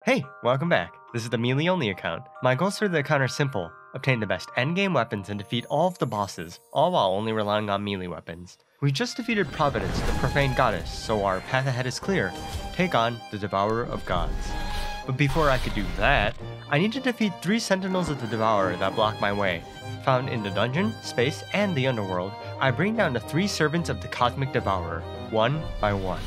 Hey, welcome back. This is the melee only account. My goals for the account are simple. Obtain the best endgame weapons and defeat all of the bosses, all while only relying on melee weapons. We just defeated Providence, the profane goddess, so our path ahead is clear. Take on the Devourer of Gods. But before I could do that, I need to defeat 3 Sentinels of the Devourer that block my way. Found in the dungeon, space, and the underworld, I bring down the 3 servants of the Cosmic Devourer, one by one.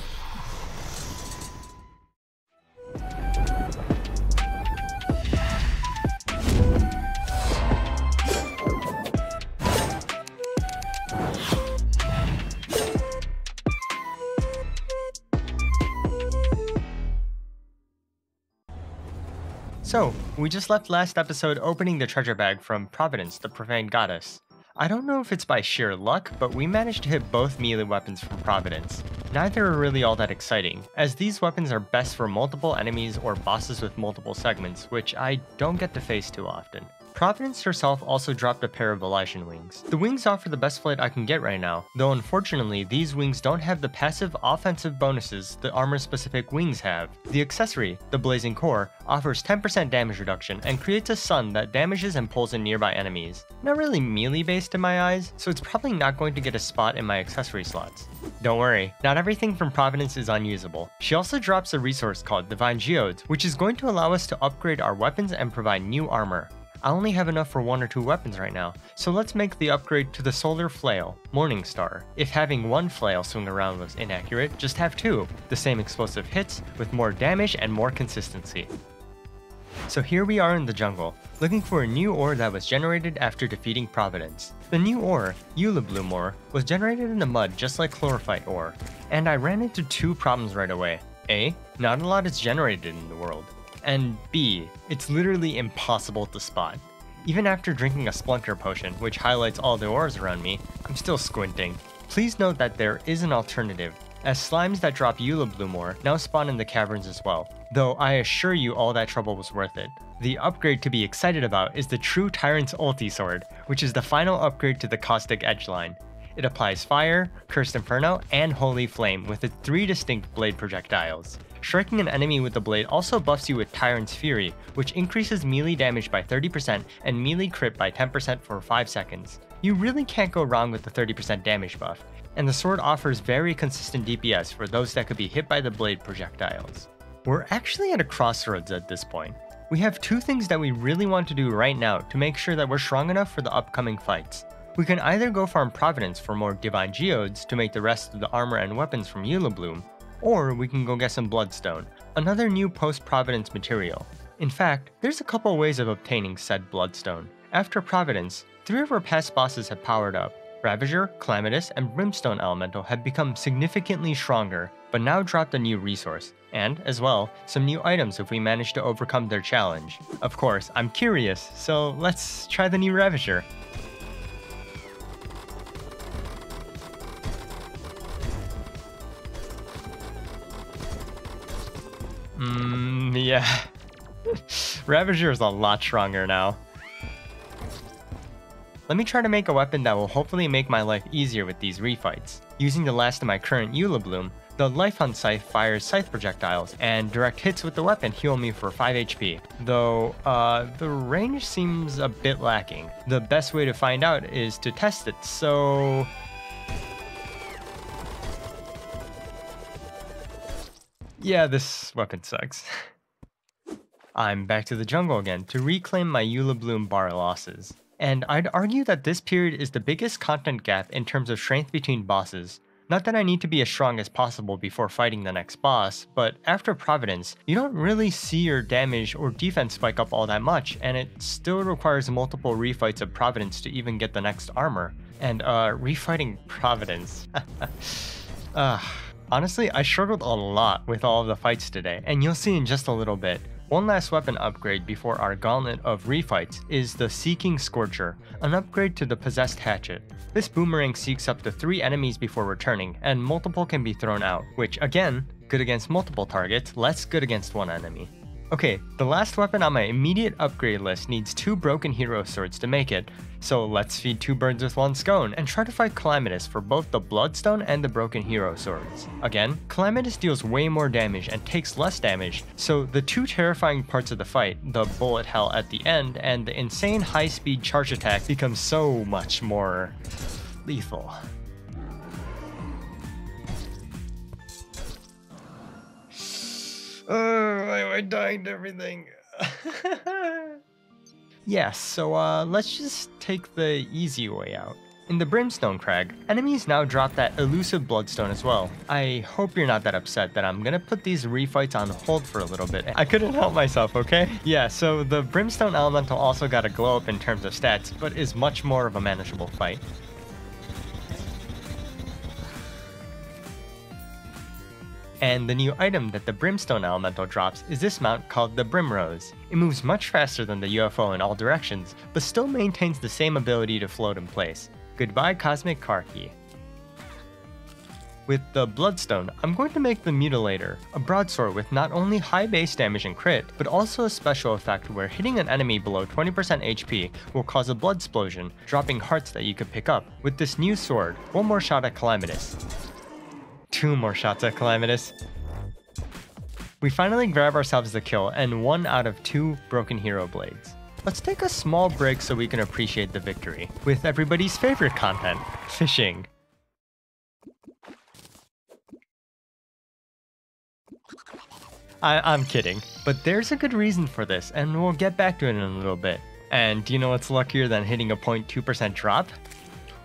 So, we just left last episode opening the treasure bag from Providence, the profane goddess. I don't know if it's by sheer luck, but we managed to hit both melee weapons from Providence. Neither are really all that exciting, as these weapons are best for multiple enemies or bosses with multiple segments, which I don't get to face too often. Providence herself also dropped a pair of Elysian wings. The wings offer the best flight I can get right now, though unfortunately these wings don't have the passive offensive bonuses the armor-specific wings have. The accessory, the Blazing Core, offers 10% damage reduction and creates a sun that damages and pulls in nearby enemies. Not really melee-based in my eyes, so it's probably not going to get a spot in my accessory slots. Don't worry, not everything from Providence is unusable. She also drops a resource called Divine Geodes, which is going to allow us to upgrade our weapons and provide new armor. I only have enough for 1 or 2 weapons right now, so let's make the upgrade to the Solar Flail, Morningstar. If having 1 flail swing around was inaccurate, just have 2. The same explosive hits, with more damage and more consistency. So here we are in the jungle, looking for a new ore that was generated after defeating Providence. The new ore, Eulabloom ore, was generated in the mud just like chlorophyte ore, and I ran into 2 problems right away. A, not a lot is generated in the world. And B, it's literally impossible to spot. Even after drinking a Splunker potion, which highlights all the ores around me, I'm still squinting. Please note that there is an alternative, as slimes that drop Eulabloom ore now spawn in the caverns as well, though I assure you all that trouble was worth it. The upgrade to be excited about is the True Tyrant's Ulti Sword, which is the final upgrade to the Caustic Edgeline. It applies Fire, Cursed Inferno, and Holy Flame with its 3 distinct blade projectiles. Striking an enemy with the blade also buffs you with Tyrant's Fury, which increases melee damage by 30% and melee crit by 10% for 5 seconds. You really can't go wrong with the 30% damage buff, and the sword offers very consistent DPS for those that could be hit by the blade projectiles. We're actually at a crossroads at this point. We have 2 things that we really want to do right now to make sure that we're strong enough for the upcoming fights. We can either go farm Providence for more Divine Geodes to make the rest of the armor and weapons from Eulabloom, or we can go get some Bloodstone, another new post-Providence material. In fact, there's a couple ways of obtaining said Bloodstone. After Providence, 3 of our past bosses have powered up. Ravager, Calamitous, and Brimstone Elemental have become significantly stronger, but now dropped a new resource, and, as well, some new items if we manage to overcome their challenge. Of course, I'm curious, so let's try the new Ravager. Yeah. Ravager is a lot stronger now. Let me try to make a weapon that will hopefully make my life easier with these refights. Using the last of my current Eulabloom, the Life Hunt Scythe fires scythe projectiles, and direct hits with the weapon heal me for 5 HP. Though, the range seems a bit lacking. The best way to find out is to test it, so... yeah, this weapon sucks. I'm back to the jungle again to reclaim my Eulabloom bar losses. And I'd argue that this period is the biggest content gap in terms of strength between bosses. Not that I need to be as strong as possible before fighting the next boss, but after Providence, you don't really see your damage or defense spike up all that much, and it still requires multiple refights of Providence to even get the next armor. And refighting Providence. Honestly, I struggled a lot with all of the fights today, and you'll see in just a little bit. One last weapon upgrade before our gauntlet of refights is the Seeking Scorcher, an upgrade to the Possessed Hatchet. This boomerang seeks up to 3 enemies before returning, and multiple can be thrown out, which again, good against multiple targets, less good against one enemy. Okay, the last weapon on my immediate upgrade list needs 2 broken hero swords to make it, so let's feed 2 birds with 1 stone and try to fight Calamitous for both the bloodstone and the broken hero swords. Again, Calamitous deals way more damage and takes less damage, so the 2 terrifying parts of the fight, the bullet hell at the end and the insane high speed charge attack, become so much more lethal. Oh, why am I dying to everything? Yeah, so let's just take the easy way out. In the Brimstone Crag, enemies now drop that elusive bloodstone as well. I hope you're not that upset that I'm gonna put these refights on hold for a little bit. I couldn't help myself, okay? Yeah, so the Brimstone Elemental also got a glow up in terms of stats, but is much more of a manageable fight. And the new item that the Brimstone Elemental drops is this mount called the Brimrose. It moves much faster than the UFO in all directions, but still maintains the same ability to float in place. Goodbye Cosmic Car Key. With the Bloodstone, I'm going to make the Mutilator, a broadsword with not only high base damage and crit, but also a special effect where hitting an enemy below 20% HP will cause a blood explosion, dropping hearts that you could pick up. With this new sword, 1 more shot at Calamitous. 2 more shots at Calamitous. We finally grab ourselves the kill and 1 out of 2 broken hero blades. Let's take a small break so we can appreciate the victory with everybody's favorite content, fishing. I'm kidding, but there's a good reason for this and we'll get back to it in a little bit. And do you know what's luckier than hitting a 0.2% drop?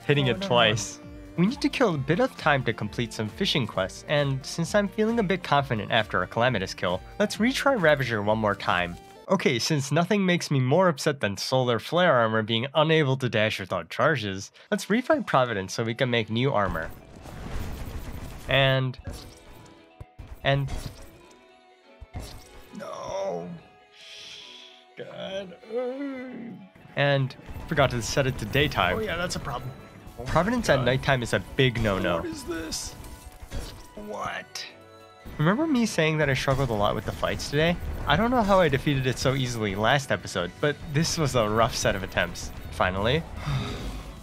Hitting it twice. We need to kill a bit of time to complete some fishing quests, and since I'm feeling a bit confident after a Calamitous kill, let's retry Ravager 1 more time. Okay, since nothing makes me more upset than solar flare armor being unable to dash without charges, let's refight Providence so we can make new armor. And... No... God... And forgot to set it to daytime. Oh yeah, that's a problem. Oh Providence at nighttime is a big no-no. What is this? What? Remember me saying that I struggled a lot with the fights today? I don't know how I defeated it so easily last episode, but this was a rough set of attempts. Finally.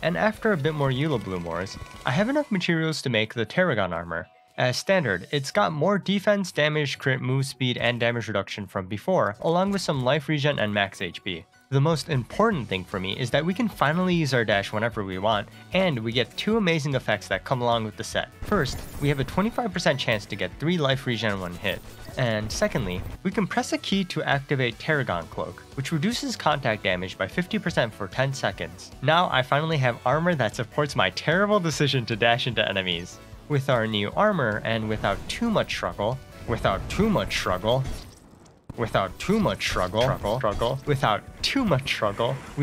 And after a bit more Eula Bloom Wars, I have enough materials to make the Terragon armor. As standard, it's got more defense, damage, crit, move speed, and damage reduction from before, along with some life regen and max HP. The most important thing for me is that we can finally use our dash whenever we want, and we get 2 amazing effects that come along with the set. First, we have a 25% chance to get 3 life regen when hit. And secondly, we can press a key to activate Terragon Cloak, which reduces contact damage by 50% for 10 seconds. Now I finally have armor that supports my terrible decision to dash into enemies. With our new armor, and without too much struggle, we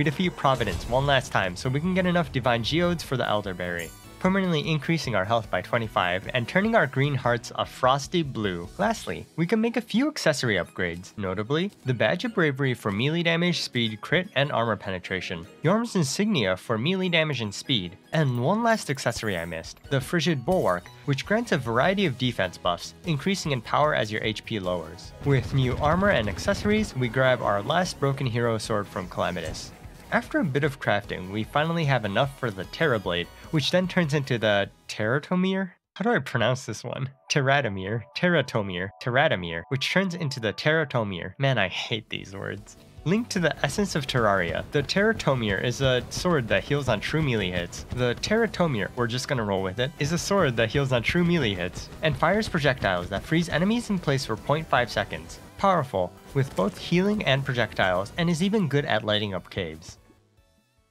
defeat Providence 1 last time so we can get enough Divine Geodes for the Elderberry, permanently increasing our health by 25 and turning our green hearts a frosty blue. Lastly, we can make a few accessory upgrades, notably the Badge of Bravery for melee damage, speed, crit, and armor penetration, Yorm's Insignia for melee damage and speed, and one last accessory I missed, the Frigid Bulwark, which grants a variety of defense buffs, increasing in power as your HP lowers. With new armor and accessories, we grab our last broken hero sword from Calamitous. After a bit of crafting, we finally have enough for the Terrablade, which then turns into the Terratomir? How do I pronounce this one? Terratomir, which turns into the Terratomir. Man, I hate these words. Linked to the essence of Terraria, the Terratomir is a sword that heals on true melee hits. The Terratomir, we're just gonna roll with it, is a sword that heals on true melee hits, and fires projectiles that freeze enemies in place for 0.5 seconds. Powerful, with both healing and projectiles, and is even good at lighting up caves.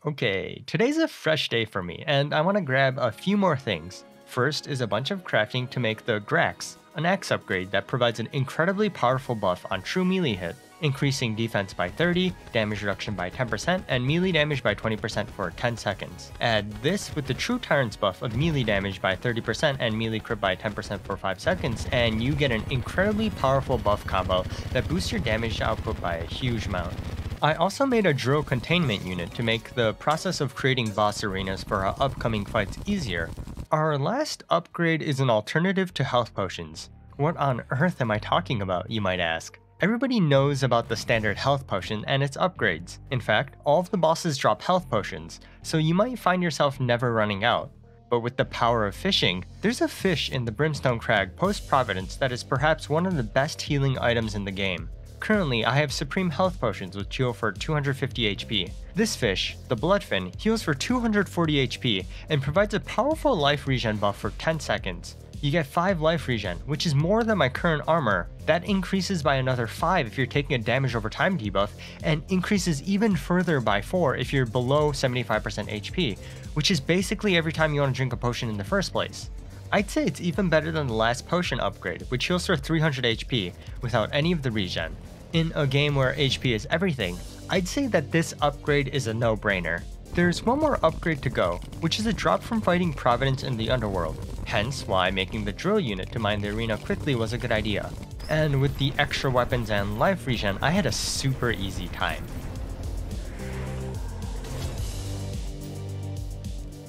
Okay, today's a fresh day for me, and I want to grab a few more things. First is a bunch of crafting to make the Grax, an axe upgrade that provides an incredibly powerful buff on true melee hit, increasing defense by 30, damage reduction by 10%, and melee damage by 20% for 10 seconds. Add this with the True Tyrant's buff of melee damage by 30% and melee crit by 10% for 5 seconds, and you get an incredibly powerful buff combo that boosts your damage output by a huge amount. I also made a drill containment unit to make the process of creating boss arenas for our upcoming fights easier. Our last upgrade is an alternative to health potions. What on earth am I talking about, you might ask? Everybody knows about the standard health potion and its upgrades. In fact, all of the bosses drop health potions, so you might find yourself never running out. But with the power of fishing, there's a fish in the Brimstone Crag post-Providence that is perhaps one of the best healing items in the game. Currently, I have Supreme Health Potions which heal for 250 HP. This fish, the Bloodfin, heals for 240 HP and provides a powerful life regen buff for 10 seconds. You get 5 life regen, which is more than my current armor. That increases by another 5 if you're taking a damage over time debuff, and increases even further by 4 if you're below 75% HP, which is basically every time you want to drink a potion in the first place. I'd say it's even better than the last potion upgrade, which heals for 300 HP without any of the regen. In a game where HP is everything, I'd say that this upgrade is a no-brainer. There's one more upgrade to go, which is a drop from fighting Providence in the underworld, hence why making the drill unit to mine the arena quickly was a good idea. And with the extra weapons and life regen, I had a super easy time.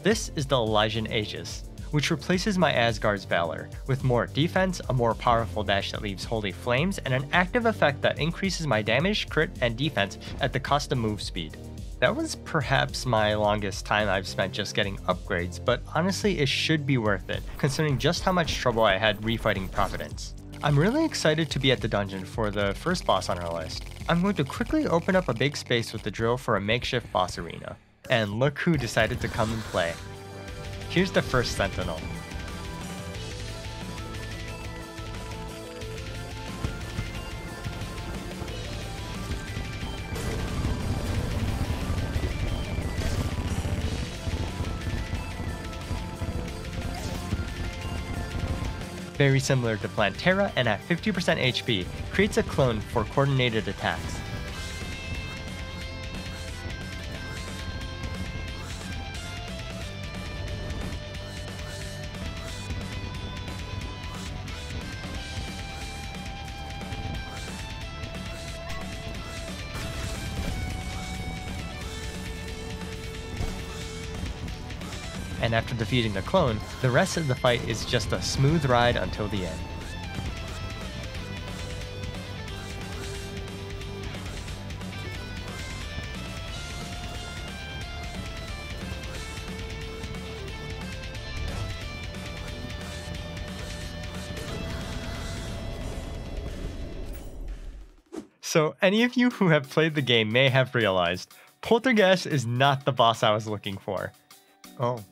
This is the Elysian Aegis, which replaces my Asgard's Valor, with more defense, a more powerful dash that leaves holy flames, and an active effect that increases my damage, crit, and defense at the cost of move speed. That was perhaps my longest time I've spent just getting upgrades, but honestly it should be worth it, considering just how much trouble I had refighting Providence. I'm really excited to be at the dungeon for the first boss on our list. I'm going to quickly open up a big space with the drill for a makeshift boss arena. And look who decided to come and play. Here's the first Sentinel. Very similar to Plantera and at 50% HP, creates a clone for coordinated attacks. And after defeating the clone, the rest of the fight is just a smooth ride until the end. So any of you who have played the game may have realized, Poltergeist is not the boss I was looking for. Oh.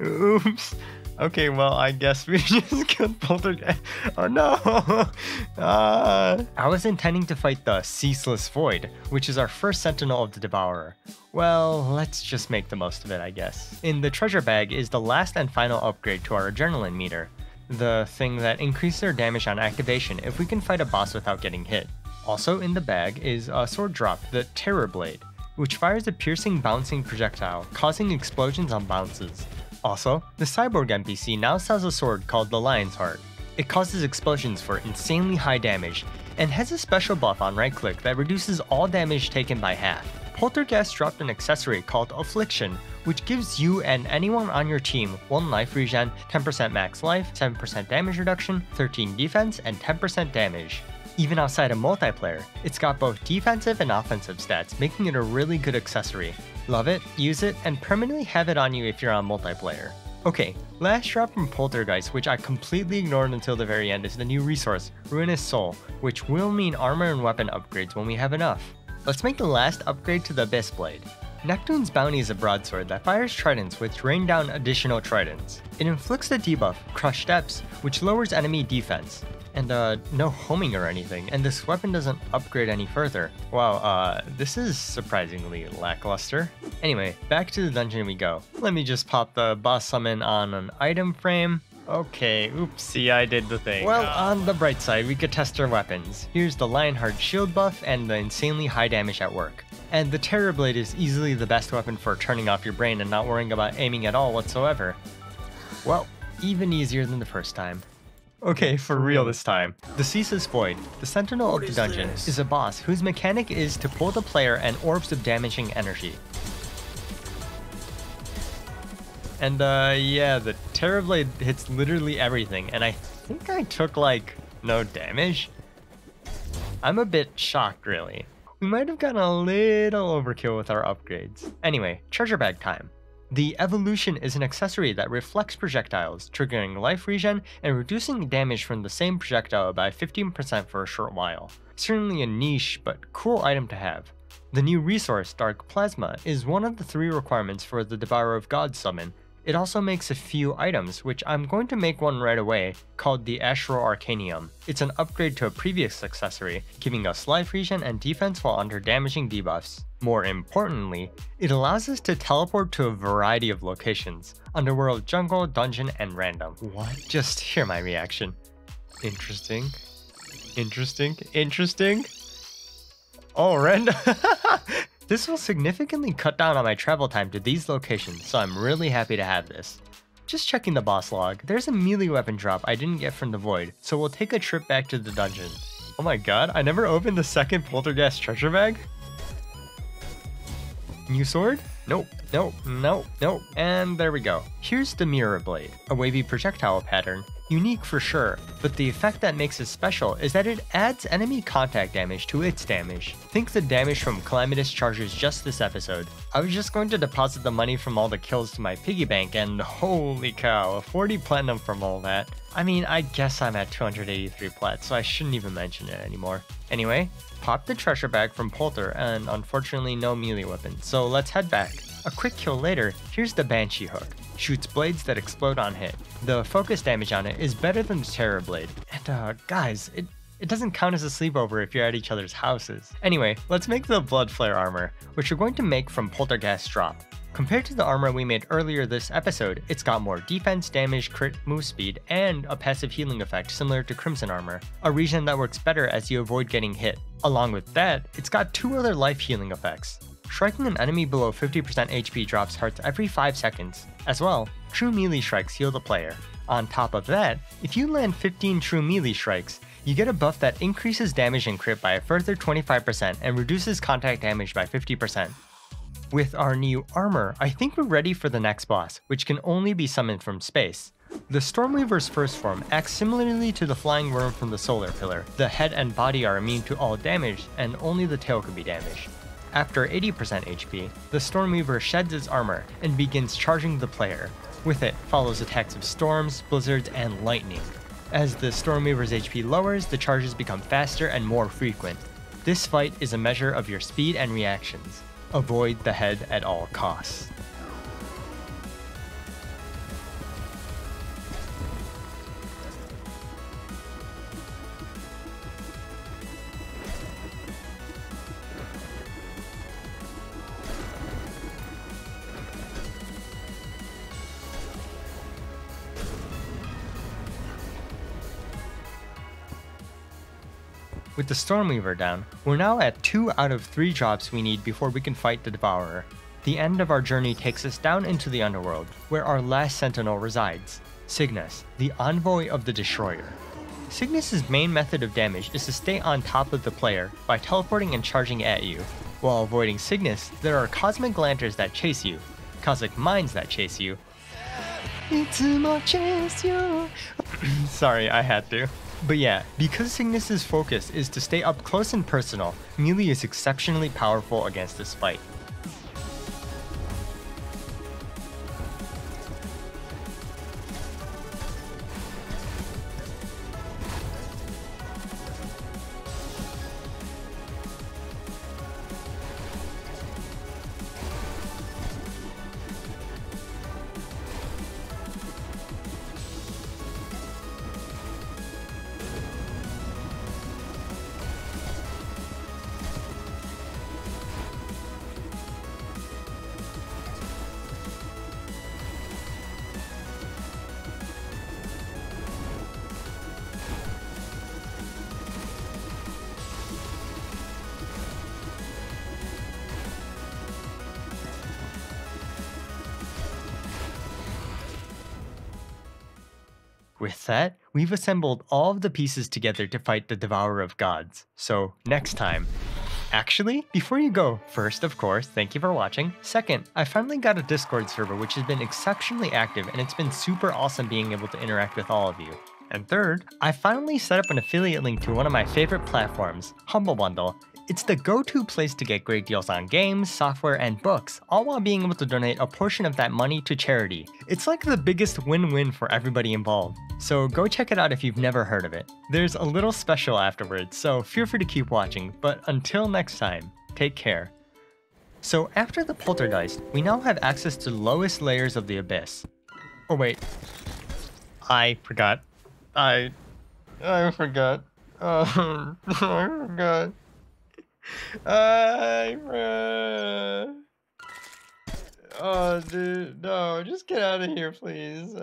Oops. Okay, well, I guess we just killed Poltergeist. Oh no! I was intending to fight the Ceaseless Void, which is our first Sentinel of the Devourer. Well, let's just make the most of it, I guess. In the treasure bag is the last and final upgrade to our adrenaline meter, the thing that increases our damage on activation if we can fight a boss without getting hit. Also in the bag is a sword drop, the Terror Blade, which fires a piercing bouncing projectile, causing explosions on bounces. Also, the Cyborg NPC now sells a sword called the Lion's Heart. It causes explosions for insanely high damage, and has a special buff on right click that reduces all damage taken by half. Poltergeist dropped an accessory called Affliction, which gives you and anyone on your team 1 life regen, 10% max life, 7% damage reduction, 13 defense, and 10% damage. Even outside of multiplayer, it's got both defensive and offensive stats, making it a really good accessory. Love it, use it, and permanently have it on you if you're on multiplayer. Okay, last drop from Poltergeist, which I completely ignored until the very end, is the new resource, Ruinous Soul, which will mean armor and weapon upgrades when we have enough. Let's make the last upgrade to the Abyss Blade. Neptune's Bounty is a broadsword that fires tridents which rain down additional tridents. It inflicts the debuff, Crush Depths, which lowers enemy defense. And no homing or anything, and this weapon doesn't upgrade any further. Wow, this is surprisingly lackluster. Anyway, back to the dungeon we go. Let me just pop the boss summon on an item frame. Okay, oopsie, I did the thing. Well, on the bright side, we could test our weapons. Here's the Lionheart shield buff and the insanely high damage at work. And the Terror Blade is easily the best weapon for turning off your brain and not worrying about aiming at all whatsoever. Well, even easier than the first time. Okay, for real this time. The Ceaseless Void, the Sentinel of the dungeon, is a boss whose mechanic is to pull the player and orbs of damaging energy. And yeah, the Terror Blade hits literally everything, and I think I took like no damage. I'm a bit shocked, really. We might have gotten a little overkill with our upgrades. Anyway, treasure bag time. The evolution is an accessory that reflects projectiles, triggering life regen and reducing damage from the same projectile by 15% for a short while. Certainly a niche, but cool item to have. The new resource, Dark Plasma, is one of the 3 requirements for the Devourer of Gods summon. It also makes a few items, which I'm going to make one right away, called the Astral Arcanium. It's an upgrade to a previous accessory, giving us life regen and defense while under damaging debuffs. More importantly, it allows us to teleport to a variety of locations: underworld, jungle, dungeon, and random. What? Just hear my reaction. Interesting. Interesting. Interesting. Oh, random. This will significantly cut down on my travel time to these locations, so I'm really happy to have this. Just checking the boss log, there's a melee weapon drop I didn't get from the void, so we'll take a trip back to the dungeon. Oh my god, I never opened the second Poltergeist treasure bag? New sword? Nope, nope, nope, nope, and there we go. Here's the Mirror Blade, a wavy projectile pattern. Unique for sure, but the effect that makes it special is that it adds enemy contact damage to its damage. Think the damage from Calamitous charges just this episode. I was just going to deposit the money from all the kills to my piggy bank and holy cow, 40 platinum from all that. I mean, I guess I'm at 283 plat, so I shouldn't even mention it anymore. Anyway, pop the treasure bag from Polter and unfortunately no melee weapon, so let's head back. A quick kill later, here's the Banshee hook. Shoots blades that explode on hit. The focus damage on it is better than the Terror Blade. And guys, it doesn't count as a sleepover if you're at each other's houses. Anyway, let's make the Blood Flare armor, which we're going to make from Poltergeist drop. Compared to the armor we made earlier this episode, it's got more defense, damage, crit, move speed, and a passive healing effect similar to Crimson armor, a regen that works better as you avoid getting hit. Along with that, it's got 2 other life healing effects. Striking an enemy below 50% HP drops hearts every 5 seconds. As well, true melee strikes heal the player. On top of that, if you land 15 true melee strikes, you get a buff that increases damage and crit by a further 25% and reduces contact damage by 50%. With our new armor, I think we're ready for the next boss, which can only be summoned from space. The Stormweaver's first form acts similarly to the flying worm from the solar pillar. The head and body are immune to all damage, and only the tail can be damaged. After 80% HP, the Stormweaver sheds its armor and begins charging the player. With it follows attacks of storms, blizzards, and lightning. As the Stormweaver's HP lowers, the charges become faster and more frequent. This fight is a measure of your speed and reactions. Avoid the head at all costs. With the Stormweaver down, we're now at 2 out of 3 drops we need before we can fight the Devourer. The end of our journey takes us down into the underworld, where our last Sentinel resides, Cygnus, the envoy of the Destroyer. Cygnus' main method of damage is to stay on top of the player by teleporting and charging at you. While avoiding Cygnus, there are Cosmic Lanterns that chase you, Cosmic Mines that chase you. Sorry, I had to. But yeah, because Cygnus' focus is to stay up close and personal, melee is exceptionally powerful against this fight. With that, we've assembled all of the pieces together to fight the Devourer of Gods. So, next time. Actually, before you go, first, of course, thank you for watching. Second, I finally got a Discord server which has been exceptionally active and it's been super awesome being able to interact with all of you. And third, I finally set up an affiliate link to one of my favorite platforms, Humble Bundle. It's the go-to place to get great deals on games, software, and books, all while being able to donate a portion of that money to charity. It's like the biggest win-win for everybody involved. So go check it out if you've never heard of it. There's a little special afterwards, so feel free to keep watching, but until next time, take care. So after the Poltergeist, we now have access to the lowest layers of the Abyss. Oh wait, I forgot. I forgot. I forgot. Oh, dude, no, just get out of here, please.